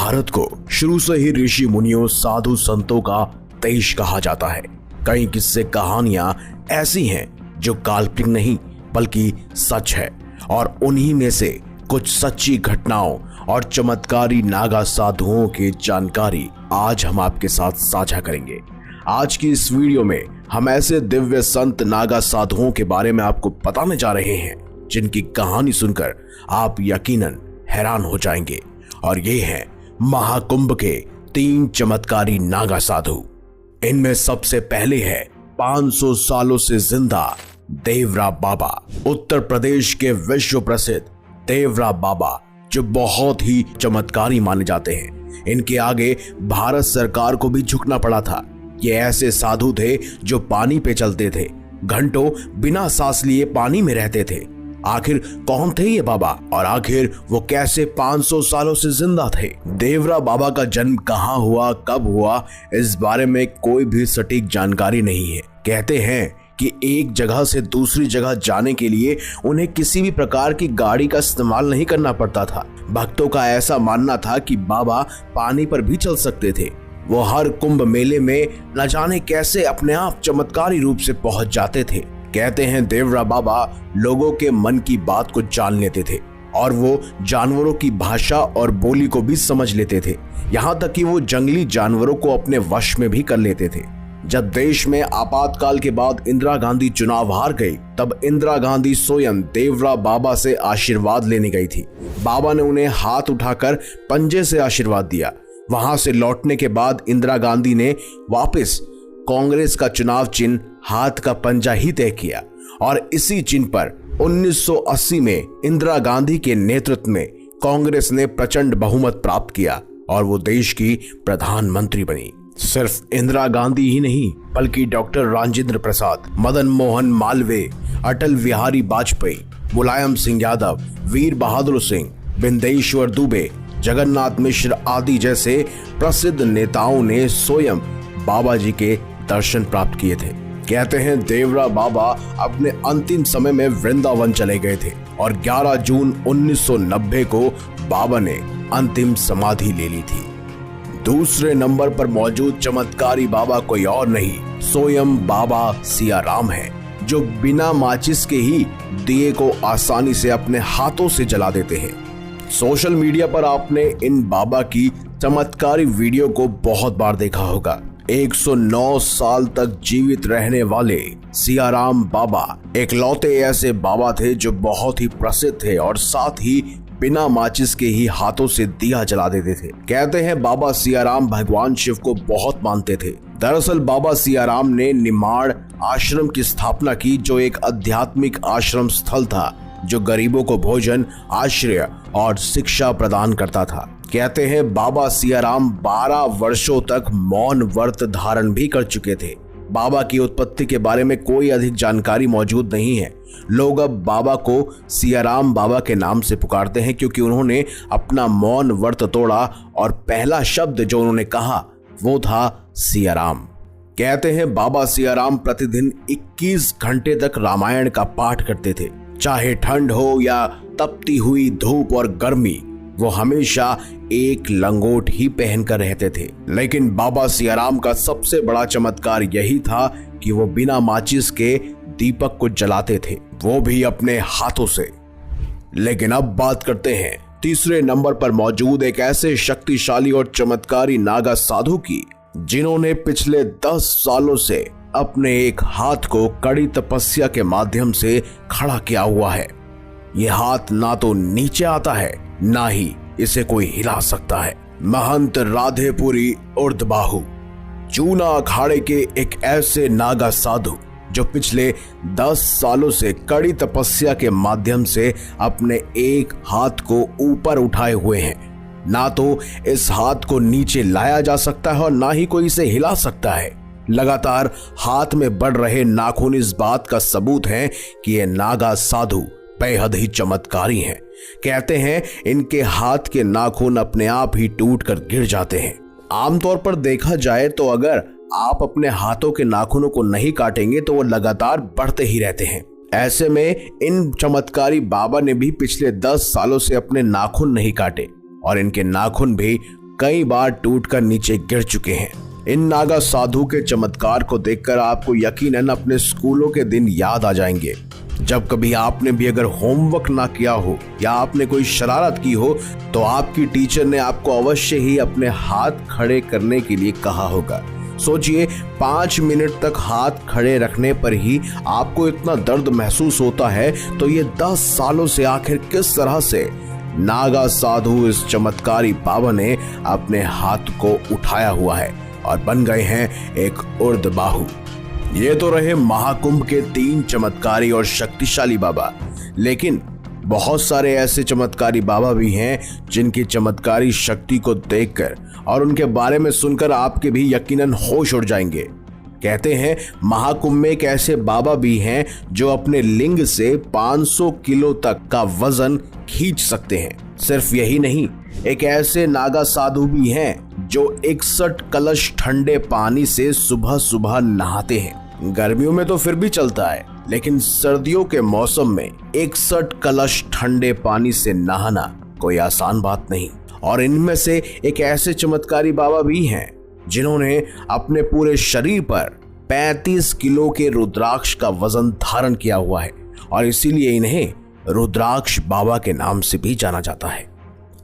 भारत को शुरू से ही ऋषि मुनियों साधु संतों का देश कहा जाता है। कई किस्से कहानियां ऐसी हैं जो काल्पनिक नहीं बल्कि सच है, और उन्हीं में से कुछ सच्ची घटनाओं और चमत्कारी नागा साधुओं की जानकारी आज हम आपके साथ साझा करेंगे। आज की इस वीडियो में हम ऐसे दिव्य संत नागा साधुओं के बारे में आपको बताने जा रहे हैं जिनकी कहानी सुनकर आप यकीनन हैरान हो जाएंगे। और ये हैं महाकुंभ के 3 चमत्कारी नागा साधु। इनमें सबसे पहले है 500 सालों से जिंदा देवरा बाबा। उत्तर प्रदेश के विश्व प्रसिद्ध देवरा बाबा जो बहुत ही चमत्कारी माने जाते हैं। इनके आगे भारत सरकार को भी झुकना पड़ा था। ये ऐसे साधु थे जो पानी पे चलते थे, घंटों बिना सांस लिए पानी में रहते थे। आखिर कौन थे ये बाबा और आखिर वो कैसे 500 सालों से जिंदा थे? देवरा बाबा का जन्म कहाँ हुआ, कब हुआ, इस बारे में कोई भी सटीक जानकारी नहीं है। कहते हैं कि एक जगह से दूसरी जगह जाने के लिए उन्हें किसी भी प्रकार की गाड़ी का इस्तेमाल नहीं करना पड़ता था। भक्तों का ऐसा मानना था कि बाबा पानी पर भी चल सकते थे। वो हर कुंभ मेले में न जाने कैसे अपने आप चमत्कारी रूप से पहुंच जाते थे। कहते हैं देवरा बाबा लोगों के मन की बात को जान लेते थे और वो जानवरों की भाषा और बोली को भी समझ लेते थे। यहाँ तक कि वो जंगली जानवरों को अपने वश में भी कर लेते थे। जब देश में आपातकाल के बाद इंदिरा गांधी चुनाव हार गई, तब इंदिरा गांधी स्वयं देवरा बाबा से आशीर्वाद लेने गई थी। बाबा ने उन्हें हाथ उठाकर पंजे से आशीर्वाद दिया। वहां से लौटने के बाद इंदिरा गांधी ने वापस कांग्रेस का चुनाव चिन्ह हाथ का पंजा ही तय किया और इसी चिन्ह पर 1980 में इंदिरा गांधी के नेतृत्व में कांग्रेस ने प्रचंड बहुमत प्राप्त किया और वो देश की प्रधानमंत्री बनी। सिर्फ इंदिरा गांधी ही नहीं बल्कि डॉक्टर राजेंद्र प्रसाद, मदन मोहन मालवीय, अटल बिहारी वाजपेयी, मुलायम सिंह यादव, वीर बहादुर सिंह, बिंदेश्वर दुबे, जगन्नाथ मिश्र आदि जैसे प्रसिद्ध नेताओं ने स्वयं बाबा जी के दर्शन प्राप्त किए थे। कहते हैं देवरा बाबा अपने अंतिम समय में वृंदावन चले गए थे और 11 जून 1990 को बाबा ने अंतिम समाधि ले ली थी। दूसरे नंबर पर मौजूद चमत्कारी बाबा कोई और नहीं, स्वयं बाबा सियाराम है, जो बिना माचिस के ही दिए को आसानी से अपने हाथों से जला देते हैं। सोशल मीडिया पर आपने इन बाबा की चमत्कारी वीडियो को बहुत बार देखा होगा। 109 साल तक जीवित रहने वाले सियाराम बाबा एकलौते ऐसे बाबा थे जो बहुत ही प्रसिद्ध थे और साथ ही बिना माचिस के ही हाथों से दिया जला देते थे। कहते हैं बाबा सियाराम भगवान शिव को बहुत मानते थे। दरअसल बाबा सियाराम ने निमाड़ आश्रम की स्थापना की, जो एक आध्यात्मिक आश्रम स्थल था जो गरीबों को भोजन, आश्रय और शिक्षा प्रदान करता था। कहते हैं बाबा सियाराम 12 वर्षों तक मौन व्रत धारण भी कर चुके थे। बाबा की उत्पत्ति के बारे में कोई अधिक जानकारी मौजूद नहीं है। लोग अब बाबा को सियाराम बाबा के नाम से पुकारते हैं क्योंकि उन्होंने अपना मौन व्रत तोड़ा और पहला शब्द जो उन्होंने कहा वो था सियाराम। कहते हैं बाबा सियाराम प्रतिदिन 21 घंटे तक रामायण का पाठ करते थे। चाहे ठंड हो या तपती हुई धूप और गर्मी, वो हमेशा एक लंगोट ही पहनकर रहते थे। लेकिन बाबा सियाराम का सबसे बड़ा चमत्कार यही था कि वो बिना माचिस के दीपक को जलाते थे, वो भी अपने हाथों से। लेकिन अब बात करते हैं तीसरे नंबर पर मौजूद एक ऐसे शक्तिशाली और चमत्कारी नागा साधु की, जिन्होंने पिछले 10 सालों से अपने एक हाथ को कड़ी तपस्या के माध्यम से खड़ा किया हुआ है। ये हाथ ना तो नीचे आता है, ना ही इसे कोई हिला सकता है। महंत राधेपुरी उर्दबाहु, चूना अखाड़े के एक ऐसे नागा साधु जो पिछले 10 सालों से कड़ी तपस्या के माध्यम से अपने एक हाथ को ऊपर उठाए हुए हैं। ना तो इस हाथ को नीचे लाया जा सकता है और ना ही कोई इसे हिला सकता है। लगातार हाथ में बढ़ रहे नाखून इस बात का सबूत है कि ये नागा साधु बेहद ही चमत्कारी हैं। कहते हैं इनके हाथ के नाखून अपने आप ही टूटकर गिर जाते हैं। आमतौर पर देखा जाए तो अगर आप अपने हाथों के नाखूनों को नहीं काटेंगे तो वो लगातार बढ़ते ही रहते हैं। ऐसे में इन चमत्कारी बाबा ने भी पिछले 10 सालों से अपने नाखून नहीं काटे और इनके नाखून भी कई बार टूटकर नीचे गिर चुके हैं। इन नागा साधु के चमत्कार को देखकर आपको यकीनन अपने स्कूलों के दिन याद आ जाएंगे, जब कभी आपने भी अगर होमवर्क ना किया हो या आपने कोई शरारत की हो तो आपकी टीचर ने आपको अवश्य ही अपने हाथ खड़े करने के लिए कहा होगा। सोचिए, 5 मिनट तक हाथ खड़े रखने पर ही आपको इतना दर्द महसूस होता है, तो ये 10 सालों से आखिर किस तरह से नागा साधु इस चमत्कारी बाबा ने अपने हाथ को उठाया हुआ है और बन गए हैं एक उर्दबाहु। ये तो रहे महाकुंभ के 3 चमत्कारी और शक्तिशाली बाबा, लेकिन बहुत सारे ऐसे चमत्कारी बाबा भी हैं जिनकी चमत्कारी शक्ति को देखकर और उनके बारे में सुनकर आपके भी यकीनन होश उड़ जाएंगे। कहते हैं महाकुंभ में एक ऐसे बाबा भी हैं जो अपने लिंग से 500 किलो तक का वजन खींच सकते हैं। सिर्फ यही नहीं, एक ऐसे नागा साधु भी हैं जो 61 कलश ठंडे पानी से सुबह सुबह नहाते हैं। गर्मियों में तो फिर भी चलता है, लेकिन सर्दियों के मौसम में 61 कलश ठंडे पानी से नहाना कोई आसान बात नहीं। और इनमें से एक ऐसे चमत्कारी बाबा भी हैं जिन्होंने अपने पूरे शरीर पर 35 किलो के रुद्राक्ष का वजन धारण किया हुआ है और इसीलिए इन्हें रुद्राक्ष बाबा के नाम से भी जाना जाता है।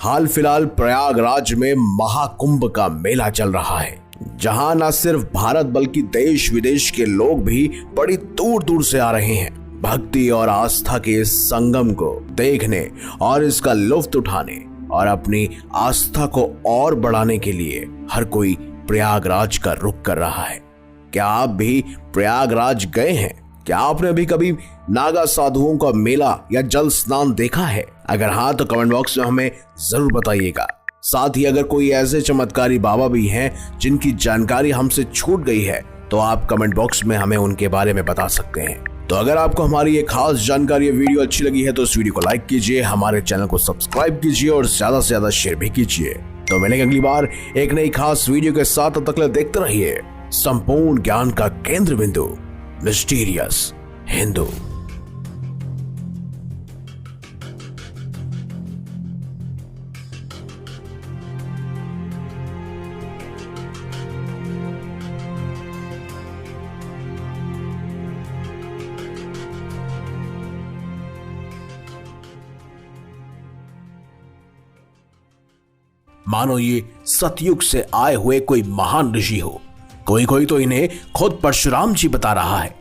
हाल फिलहाल प्रयागराज में महाकुंभ का मेला चल रहा है, जहां न सिर्फ भारत बल्कि देश विदेश के लोग भी बड़ी दूर दूर से आ रहे हैं भक्ति और आस्था के इस संगम को देखने और इसका लुत्फ उठाने और अपनी आस्था को और बढ़ाने के लिए हर कोई प्रयागराज का रुख कर रहा है। क्या आप भी प्रयागराज गए हैं? क्या आपने भी कभी नागा साधुओं का मेला या जल स्नान देखा है? अगर हाँ तो कमेंट बॉक्स में हमें जरूर बताइएगा। साथ ही अगर कोई ऐसे चमत्कारी बाबा भी हैं जिनकी जानकारी हमसे छूट गई है तो आप कमेंट बॉक्स में हमें उनके बारे में बता सकते हैं। तो अगर आपको हमारी ये खास जानकारी, वीडियो अच्छी लगी है तो इस वीडियो को लाइक कीजिए, हमारे चैनल को सब्सक्राइब कीजिए और ज्यादा से ज्यादा शेयर भी कीजिए। तो मिलेंगे अगली बार एक नई खास वीडियो के साथ। तब तक देखते रहिए संपूर्ण ज्ञान का केंद्र बिंदु मिस्टीरियस हिंदू। मानो ये सतयुग से आए हुए कोई महान ऋषि हो। कोई कोई तो इन्हें खुद परशुराम जी बता रहा है।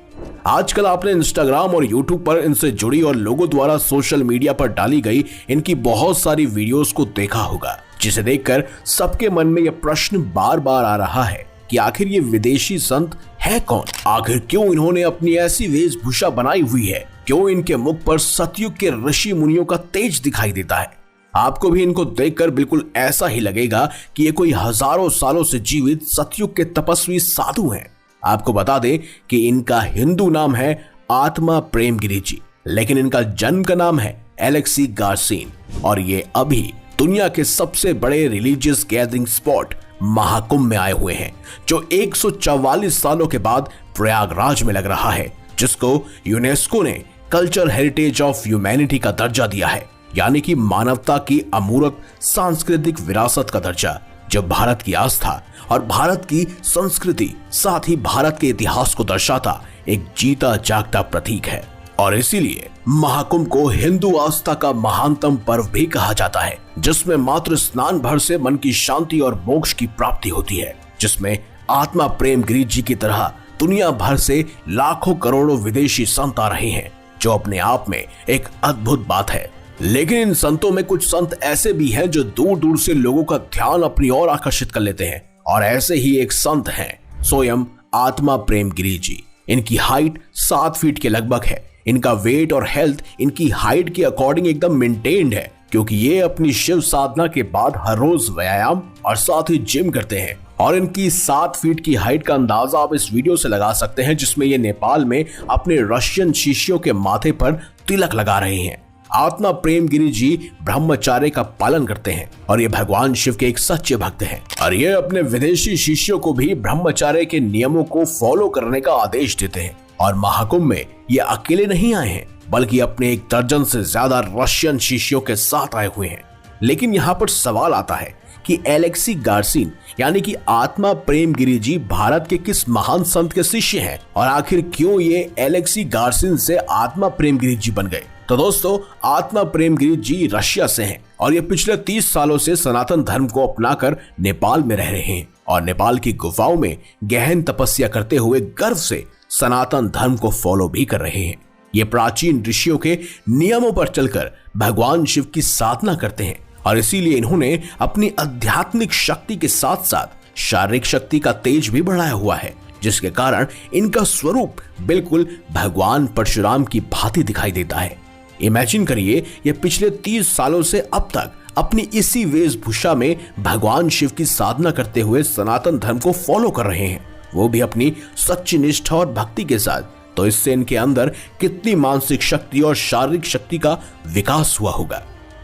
आजकल आपने इंस्टाग्राम और यूट्यूब पर इनसे जुड़ी और लोगों द्वारा सोशल मीडिया पर डाली गई इनकी बहुत सारी वीडियोस को देखा होगा, जिसे देखकर सबके मन में यह प्रश्न बार बार आ रहा है कि आखिर ये विदेशी संत है कौन? आखिर क्यों इन्होंने अपनी ऐसी वेशभूषा बनाई हुई है? क्यों इनके मुख पर सतयुग के ऋषि मुनियों का तेज दिखाई देता है? आपको भी इनको देखकर बिल्कुल ऐसा ही लगेगा कि ये कोई हजारों सालों से जीवित सतयुग के तपस्वी साधु हैं। आपको बता दें कि इनका हिंदू नाम है आत्मा प्रेम गिरी जी, लेकिन इनका जन्म का नाम है एलेक्सी गार्सिन और ये अभी दुनिया के सबसे बड़े रिलीजियस गैदरिंग स्पॉट महाकुंभ में आए हुए हैं, जो 144 सालों के बाद प्रयागराज में लग रहा है, जिसको यूनेस्को ने कल्चर हेरिटेज ऑफ ह्यूमैनिटी का दर्जा दिया है, यानी कि मानवता की अमूर्त सांस्कृतिक विरासत का दर्जा, जो भारत की आस्था और भारत की संस्कृति साथ ही भारत के इतिहास को दर्शाता एक जीता जागता प्रतीक है। और इसीलिए महाकुंभ को हिंदू आस्था का महानतम पर्व भी कहा जाता है, जिसमें मात्र स्नान भर से मन की शांति और मोक्ष की प्राप्ति होती है, जिसमें आत्मा प्रेम गिरी जी की तरह दुनिया भर से लाखों करोड़ों विदेशी संत आ रहे हैं, जो अपने आप में एक अद्भुत बात है। लेकिन इन संतों में कुछ संत ऐसे भी हैं जो दूर दूर से लोगों का ध्यान अपनी ओर आकर्षित कर लेते हैं, और ऐसे ही एक संत हैं स्वयं आत्मा प्रेम गिरी जी। इनकी हाइट 7 फीट के लगभग है। इनका वेट और हेल्थ इनकी हाइट के अकॉर्डिंग एकदम मेंटेन्ड है, क्योंकि ये अपनी शिव साधना के बाद हर रोज व्यायाम और साथ ही जिम करते हैं। और इनकी 7 फीट की हाइट का अंदाजा आप इस वीडियो से लगा सकते हैं, जिसमें ये नेपाल में अपने रशियन शिष्यों के माथे पर तिलक लगा रहे हैं। आत्मा प्रेम गिरी जी ब्रह्मचार्य का पालन करते हैं और ये भगवान शिव के एक सच्चे भक्त हैं, और ये अपने विदेशी शिष्यों को भी ब्रह्मचार्य के नियमों को फॉलो करने का आदेश देते हैं। और महाकुंभ में ये अकेले नहीं आए हैं, बल्कि अपने 1 दर्जन से ज्यादा रशियन शिष्यों के साथ आए हुए हैं। लेकिन यहाँ पर सवाल आता है कि एलेक्सी गार्सिन यानी कि आत्मा प्रेम गिरी जी भारत के किस महान संत के शिष्य हैं और आखिर क्यों ये एलेक्सी गार्सिन से आत्मा प्रेम गिरी जी बन गए। तो दोस्तों, आत्मा प्रेम गिरी जी रशिया से हैं और ये पिछले 30 सालों से सनातन धर्म को अपनाकर नेपाल में रह रहे हैं और नेपाल की गुफाओं में गहन तपस्या करते हुए गर्व से सनातन धर्म को फॉलो भी कर रहे हैं। ये प्राचीन ऋषियों के नियमों पर चलकर भगवान शिव की साधना करते हैं और इसीलिए इन्होंने अपनी आध्यात्मिक शक्ति के साथ साथ शारीरिक शक्ति का तेज भी बढ़ाया हुआ है, जिसके कारण इनका स्वरूप बिल्कुल भगवान परशुराम की भांति दिखाई देता है। इमेजिन करिए, ये पिछले 30 सालों से अब तक अपनी इसी वेशभूषा में भगवान शिव की साधना करते हुए सनातन धर्म को फॉलो कर रहे हैं, वो भी अपनी सच्ची निष्ठा और भक्ति के साथ। तो इससे इनके अंदर कितनी मानसिक शक्ति और शारीरिक शक्ति का विकास हुआ होगा।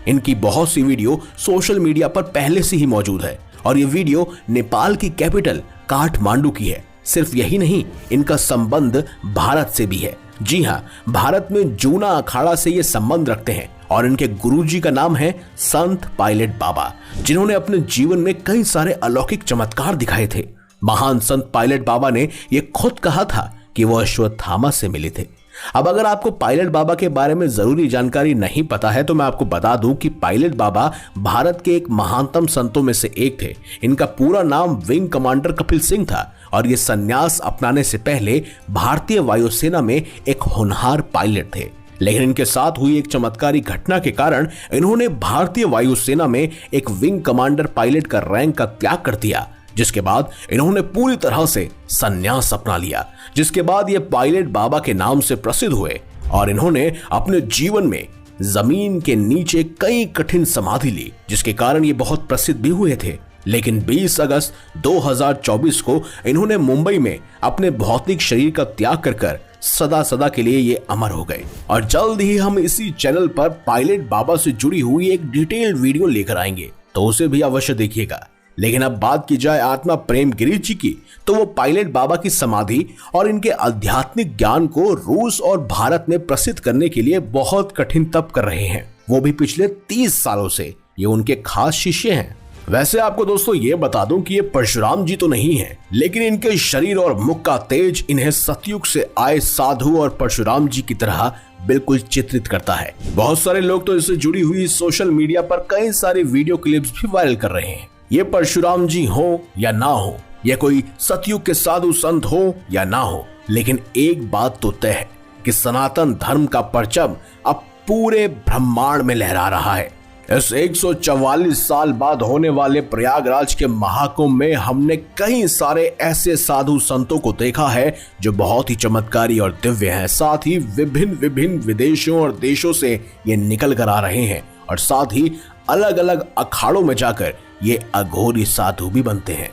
इनकी बहुत सी वीडियो सोशल मीडिया पर पहले से ही मौजूद है और ये वीडियो नेपाल की कैपिटल काठमांडू की है। सिर्फ यही नहीं, इनका संबंध भारत से भी है। जी हाँ, भारत में जूना अखाड़ा से ये संबंध रखते हैं और इनके गुरुजी का नाम है संत पायलट बाबा, जिन्होंने अपने जीवन में कई सारे अलौकिक चमत्कार दिखाए थे। महान संत पायलट बाबा ने ये खुद कहा था कि वो अश्वत्थामा से मिले थे। अब अगर आपको पायलट बाबा के बारे में जरूरी जानकारी नहीं पता है तो मैं आपको बता दूं कि पायलट बाबा भारत के एक महानतम संतों में से एक थे। इनका पूरा नाम विंग कमांडर कपिल सिंह था और ये संन्यास अपनाने से पहले भारतीय वायुसेना में एक होनहार पायलट थे। लेकिन इनके साथ हुई एक चमत्कारी घटना के कारण इन्होंने भारतीय वायुसेना में एक विंग कमांडर पायलट का रैंक का त्याग कर दिया, जिसके बाद इन्होंने पूरी तरह से संन्यास अपना लिया। जिसके बाद ये पायलट बाबा के नाम से प्रसिद्ध हुए और इन्होंने अपने जीवन में जमीन के नीचे कई कठिन समाधि ली, जिसके कारण ये बहुत प्रसिद्ध भी हुए थे। लेकिन 20 अगस्त 2024 को इन्होंने मुंबई में अपने भौतिक शरीर का त्याग कर सदा सदा के लिए ये अमर हो गए। और जल्द ही हम इसी चैनल पर पायलट बाबा से जुड़ी हुई एक डिटेल्ड वीडियो लेकर आएंगे, तो उसे भी अवश्य देखिएगा। लेकिन अब बात की जाए आत्मा प्रेम गिरी जी की, तो वो पायलट बाबा की समाधि और इनके आध्यात्मिक ज्ञान को रूस और भारत में प्रसिद्ध करने के लिए बहुत कठिन तप कर रहे हैं, वो भी पिछले 30 सालों से। ये उनके खास शिष्य हैं। वैसे आपको दोस्तों ये बता दूं कि ये परशुराम जी तो नहीं है, लेकिन इनके शरीर और मुख का तेज इन्हें सतयुग से आए साधु और परशुराम जी की तरह बिल्कुल चित्रित करता है। बहुत सारे लोग तो इससे जुड़ी हुई सोशल मीडिया पर कई सारे वीडियो क्लिप्स भी वायरल कर रहे हैं। ये परशुराम जी हो या ना हो, या कोई सतयुग के साधु संत हो या ना हो, लेकिन एक बात तो तय है कि सनातन धर्म का परचम अब पूरे ब्रह्मांड में लहरा रहा है। इस 144 साल बाद होने वाले प्रयागराज के महाकुंभ में हमने कई सारे ऐसे साधु संतों को देखा है जो बहुत ही चमत्कारी और दिव्य हैं। साथ ही विभिन्न विदेशों और देशों से ये निकल कर आ रहे हैं और साथ ही अलग अलग अखाड़ों में जाकर ये अघोरी साधु भी बनते हैं।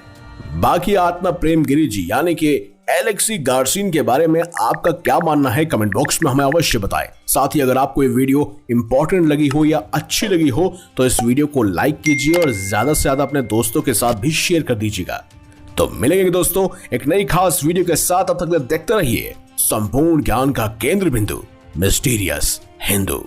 बाकी आत्मा प्रेम गिरी जी यानी कि एलेक्सी गार्सिन के बारे में आपका क्या मानना है, कमेंट बॉक्स में हमें अवश्य बताएं। साथ ही अगर आपको ये वीडियो इंपॉर्टेंट लगी हो या अच्छी लगी हो तो इस वीडियो को लाइक कीजिए और ज्यादा से ज्यादा अपने दोस्तों के साथ भी शेयर कर दीजिएगा। तो मिलेंगे दोस्तों एक नई खास वीडियो के साथ, तब तक देखते रहिए संपूर्ण ज्ञान का केंद्र बिंदु मिस्टीरियस हिंदू।